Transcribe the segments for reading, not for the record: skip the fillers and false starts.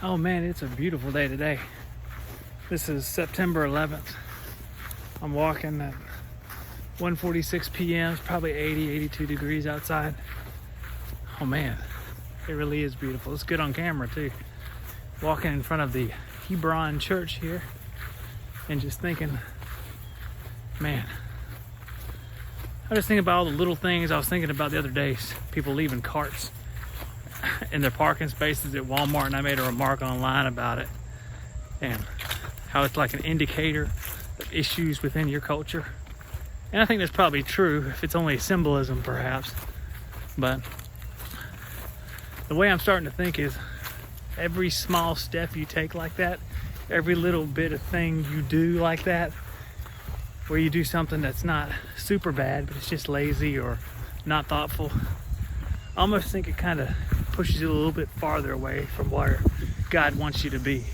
Oh man, it's a beautiful day today. This is September 11th. I'm walking at 1:46 p.m. It's probably 82 degrees outside. Oh man, it really is beautiful. It's good on camera too. Walking in front of the Hebron church here and just thinking, man, I just think about all the little things I was thinking about the other day. People leaving carts in their parking spaces at Walmart, and I made a remark online about it and how it's like an indicator of issues within your culture. And I think that's probably true if it's only symbolism perhaps, but the way I'm starting to think is every small step you take like that, every little bit of thing you do like that, where you do something that's not super bad but it's just lazy or not thoughtful, I almost think it kind of pushes you a little bit farther away from where God wants you to be,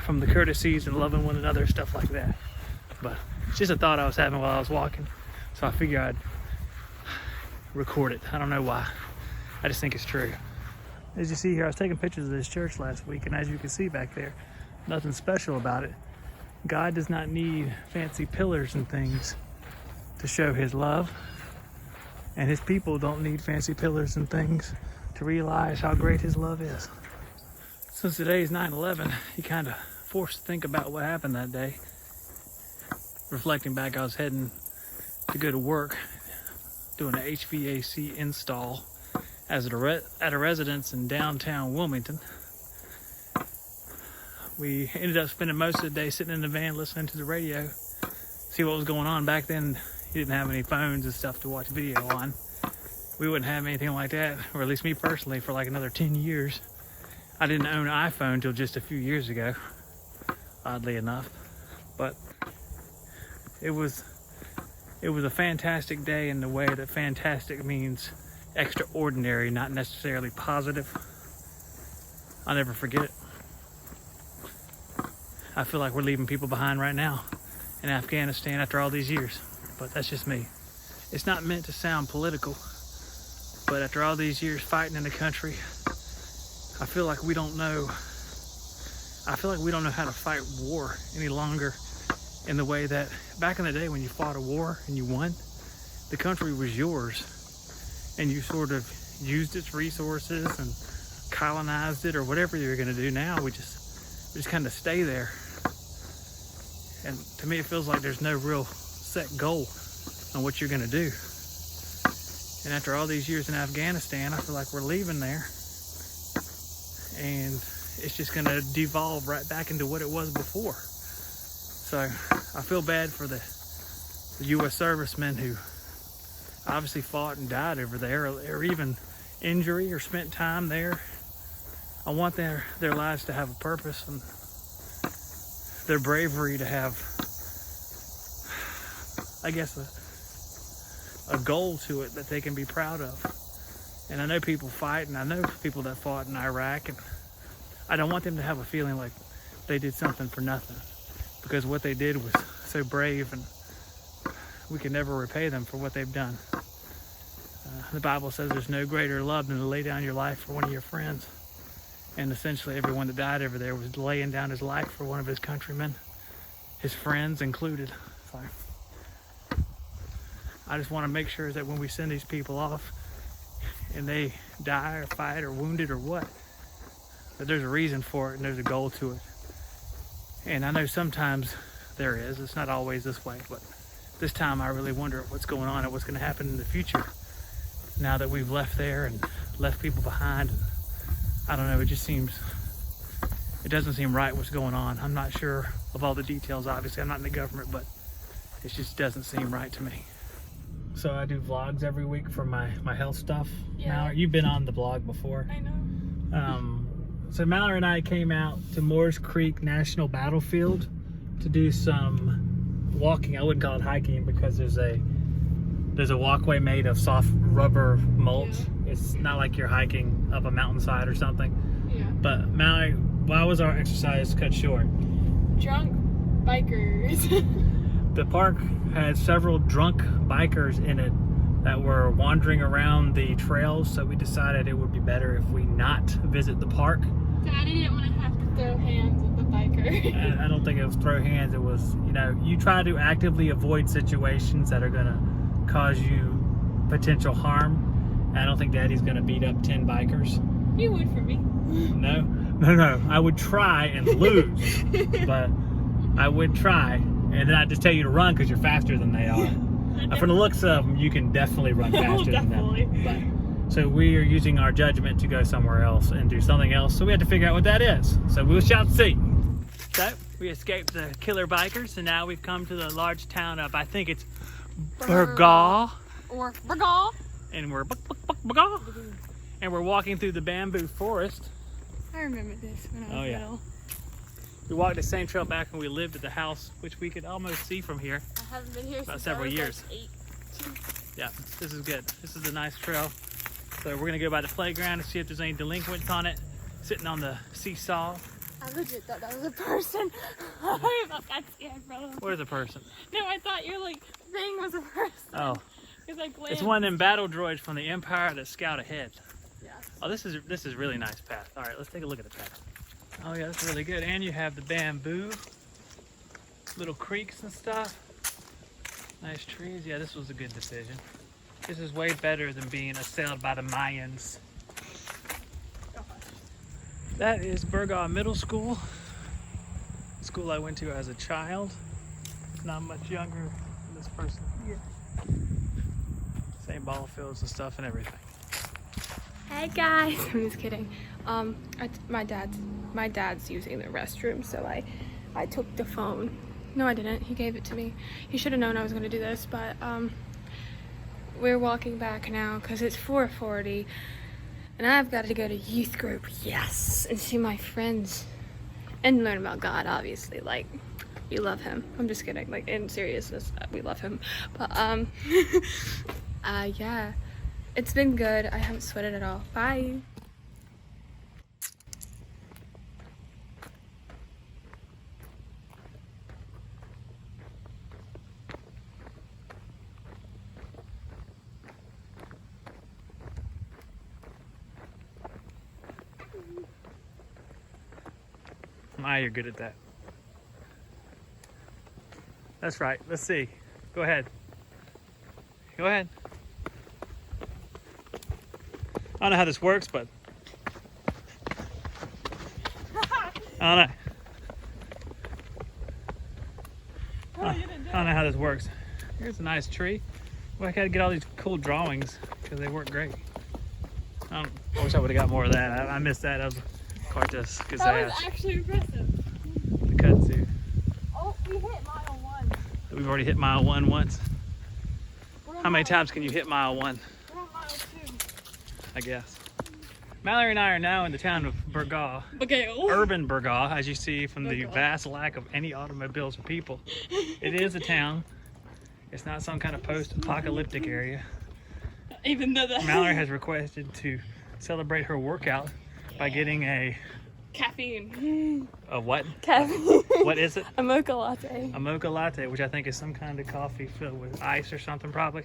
from the courtesies and loving one another, stuff like that. But it's just a thought I was having while I was walking, so I figured I'd record it. I don't know why, I just think it's true. As you see here, I was taking pictures of this church last week, and as you can see back there, nothing special about it. God does not need fancy pillars and things to show his love, and his people don't need fancy pillars and things to realize how great his love is. Since today's 9/11, you kind of forced to think about what happened that day. Reflecting back, I was heading to go to work, doing an HVAC install at a residence in downtown Wilmington. We ended up spending most of the day sitting in the van listening to the radio, see what was going on. Back then, you didn't have any phones and stuff to watch video on. We wouldn't have anything like that, or at least me personally, for like another 10 years. I didn't own an iPhone until just a few years ago, oddly enough. But it was a fantastic day in the way that fantastic means extraordinary, not necessarily positive. I'll never forget it. I feel like we're leaving people behind right now in Afghanistan after all these years, but that's just me. It's not meant to sound political, but after all these years fighting in the country, I feel like we don't know how to fight war any longer, in the way that back in the day when you fought a war and you won, the country was yours and you sort of used its resources and colonized it or whatever you're going to do. Now we just kind of stay there, and to me it feels like there's no real set goal on what you're going to do. And after all these years in Afghanistan, I feel like we're leaving there and it's just going to devolve right back into what it was before. So I feel bad for the U.S. servicemen who obviously fought and died over there, or even injury or spent time there. I want their lives to have a purpose and their bravery to have, I guess, a goal to it that they can be proud of. And I know people fight, and I know people that fought in Iraq, and I don't want them to have a feeling like they did something for nothing, because what they did was so brave, and we can never repay them for what they've done. The Bible says there's no greater love than to lay down your life for one of your friends. And essentially everyone that died over there was laying down his life for one of his countrymen, his friends included. So I just want to make sure that when we send these people off and they die or fight or wounded or what, that there's a reason for it and there's a goal to it. And I know sometimes there is. It's not always this way, but this time I really wonder what's going on and what's going to happen in the future now that we've left there and left people behind. I don't know, it doesn't seem right what's going on. I'm not sure of all the details, obviously. I'm not in the government, but it just doesn't seem right to me. So I do vlogs every week for my health stuff. Yeah. Mallory, you've been on the blog before. I know. So Mallory and I came out to Moores Creek National Battlefield to do some walking. I wouldn't call it hiking because there's a walkway made of soft rubber mulch. Yeah. It's not like you're hiking up a mountainside or something. Yeah. But Mallory, why was our exercise cut short? Drunk bikers. The park had several drunk bikers in it that were wandering around the trails, so we decided it would be better if we not visit the park. Daddy didn't want to have to throw hands with the biker. I don't think it was throw hands. It was, you know, you try to actively avoid situations that are going to cause you potential harm. I don't think Daddy's going to beat up 10 bikers. You would for me. No. I would try and lose, but I would try. And then I'd just tell you to run because you're faster than they are. From the looks of them, you can definitely run faster than them. But, so we are using our judgment to go somewhere else and do something else. So we have to figure out what that is. So we shall see. So we escaped the killer bikers, and now we've come to the large town of, I think it's Burgaw. Or Burgaw. And we're Burgaw. And we're walking through the bamboo forest. I remember this when I was little. We walked the same trail back when we lived at the house, which we could almost see from here. I haven't been here about since several I was years. Like 8. Yeah, this is good. This is a nice trail. So we're gonna go by the playground and see if there's any delinquents on it, sitting on the seesaw. I legit thought that was a person. I got scared, bro. Where's a person? No, I thought your like thing was a person. Oh, It's it's one of them battle droids from the Empire that scout ahead. Yeah. Oh, this is really nice path. All right, let's take a look at the path. Oh yeah, that's really good. And you have the bamboo, little creeks and stuff. Nice trees. Yeah, this was a good decision. This is way better than being assailed by the Mayans. That is Burgaw Middle School. School I went to as a child. Not much younger than this person here. Same ball fields and stuff and everything. Hey guys, I'm just kidding. My dad's using the restroom, so I took the phone. No, I didn't. He gave it to me. He should have known I was going to do this, but we're walking back now because it's 4:40, and I've got to go to youth group. Yes, and see my friends and learn about God. Obviously, like we love Him. I'm just kidding. Like in seriousness, we love Him. But yeah. It's been good. I haven't sweated at all. Bye. My, you're good at that. That's right. Let's see. Go ahead. Go ahead. I don't know how this works, but I don't know. I don't know how this works. Here's a nice tree. Well, I gotta get all these cool drawings because they work great. I wish I would have got more of that. I missed that. That was quite just That was actually impressive. The kudzu. Oh, we hit mile 1. We've already hit mile 1 once. How many times can you hit mile 1? We're on mile 2. I guess. Mallory and I are now in the town of Burgaw. Urban Burgaw, as you see from the vast lack of any automobiles or people. It is a town. It's not some kind of post-apocalyptic area. Even though Mallory has requested to celebrate her workout by getting a caffeine. A what? Caffeine. What is it? A mocha latte. A mocha latte, which I think is some kind of coffee filled with ice or something, probably.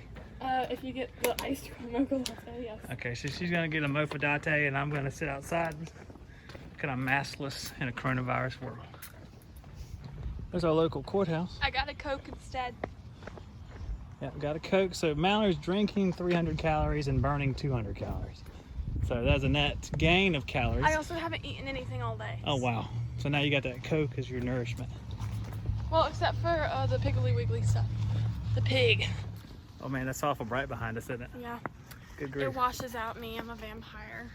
If you get the iced mocha latte, yes. Okay, so she's gonna get a mocha latte, and I'm gonna sit outside because I'm maskless in a coronavirus world. There's our local courthouse. I got a Coke instead. Yeah, got a Coke. So Mallory's drinking 300 calories and burning 200 calories. So that's a net gain of calories. I also haven't eaten anything all day. Oh wow! So now you got that Coke as your nourishment. Well, except for the Piggly Wiggly stuff. The pig. Oh man, that's awful bright behind us, isn't it? Yeah. Good grief. It washes out me. I'm a vampire.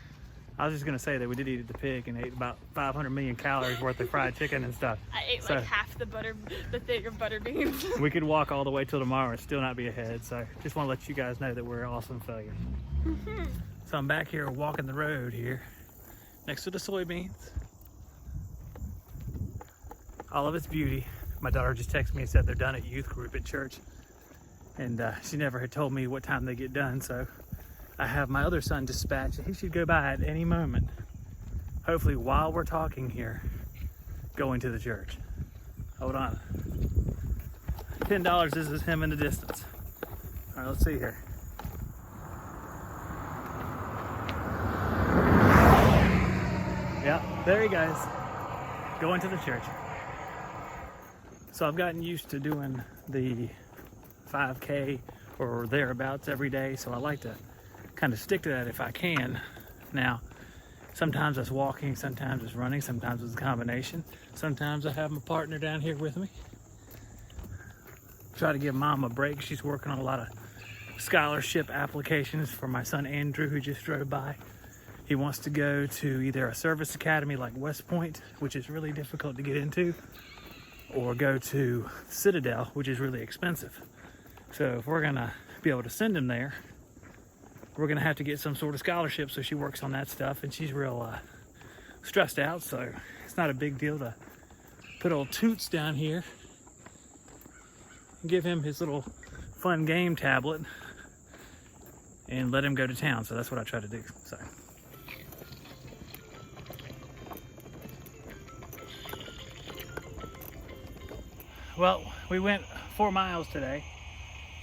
I was just gonna say that we did eat the pig and ate about 500 million calories worth of fried chicken and stuff. I ate like half the thing of butter beans. We could walk all the way till tomorrow and still not be ahead. So just want to let you guys know that we're awesome failures. So I'm back here walking the road here next to the soybeans. All of its beauty. My daughter just texted me and said they're done at youth group at church. And she never had told me what time they get done. So I have my other son dispatched. He should go by at any moment. Hopefully while we're talking here, going to the church. Hold on. $10 is him in the distance. All right, let's see here. Yeah. There he goes, going to the church. So I've gotten used to doing the 5K or thereabouts every day, so I like to kind of stick to that if I can. Now, sometimes it's walking, sometimes it's running, sometimes it's a combination. Sometimes I have my partner down here with me. Try to give Mom a break. She's working on a lot of scholarship applications for my son Andrew, who just drove by. He wants to go to either a service academy like West Point, which is really difficult to get into, or go to Citadel, which is really expensive. So if we're gonna be able to send him there, we're gonna have to get some sort of scholarship. So she works on that stuff, and she's real stressed out, so it's not a big deal to put old Toots down here and give him his little fun game tablet and let him go to town. So that's what I try to do. So well, we went 4 miles today.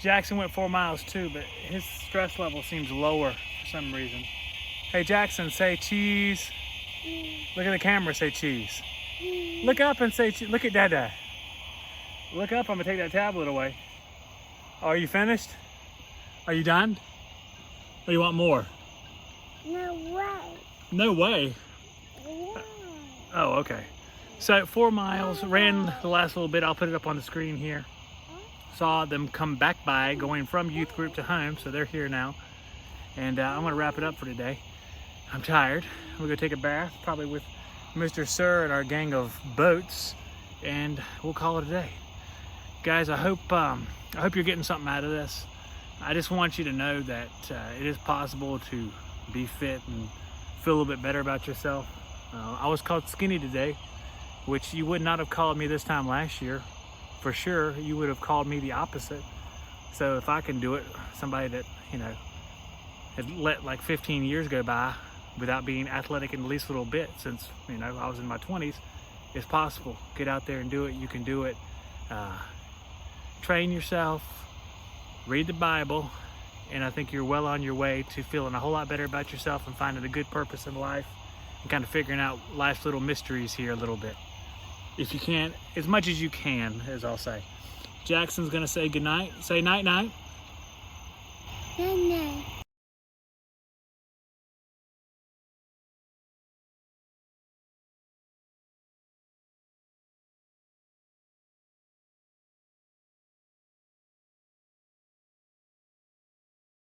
Jackson went 4 miles too, but his stress level seems lower for some reason. Hey Jackson, say cheese. Look at the camera, say cheese. Look up and say cheese. Look at Dada. Look up, I'm gonna take that tablet away. Oh, are you finished? Are you done? Or you want more? No way. No way? Yeah. Oh, okay. So 4 miles, ran the last little bit. I'll put it up on the screen here. Saw them come back by going from youth group to home, so they're here now. And I'm gonna wrap it up for today. I'm tired. We'll go take a bath, probably with Mr. Sir and our gang of boats, and we'll call it a day. Guys, I hope you're getting something out of this. I just want you to know that it is possible to be fit and feel a little bit better about yourself. I was called skinny today, which you would not have called me this time last year. For sure, you would have called me the opposite. So if I can do it, somebody that, you know, had let like 15 years go by without being athletic in the least little bit since, you know, I was in my 20s, it's possible. Get out there and do it. You can do it. Train yourself, read the Bible, and I think you're well on your way to feeling a whole lot better about yourself and finding a good purpose in life and kind of figuring out life's little mysteries here a little bit. If you can, as much as you can, as I'll say. Jackson's gonna say goodnight. Say night-night. Good night.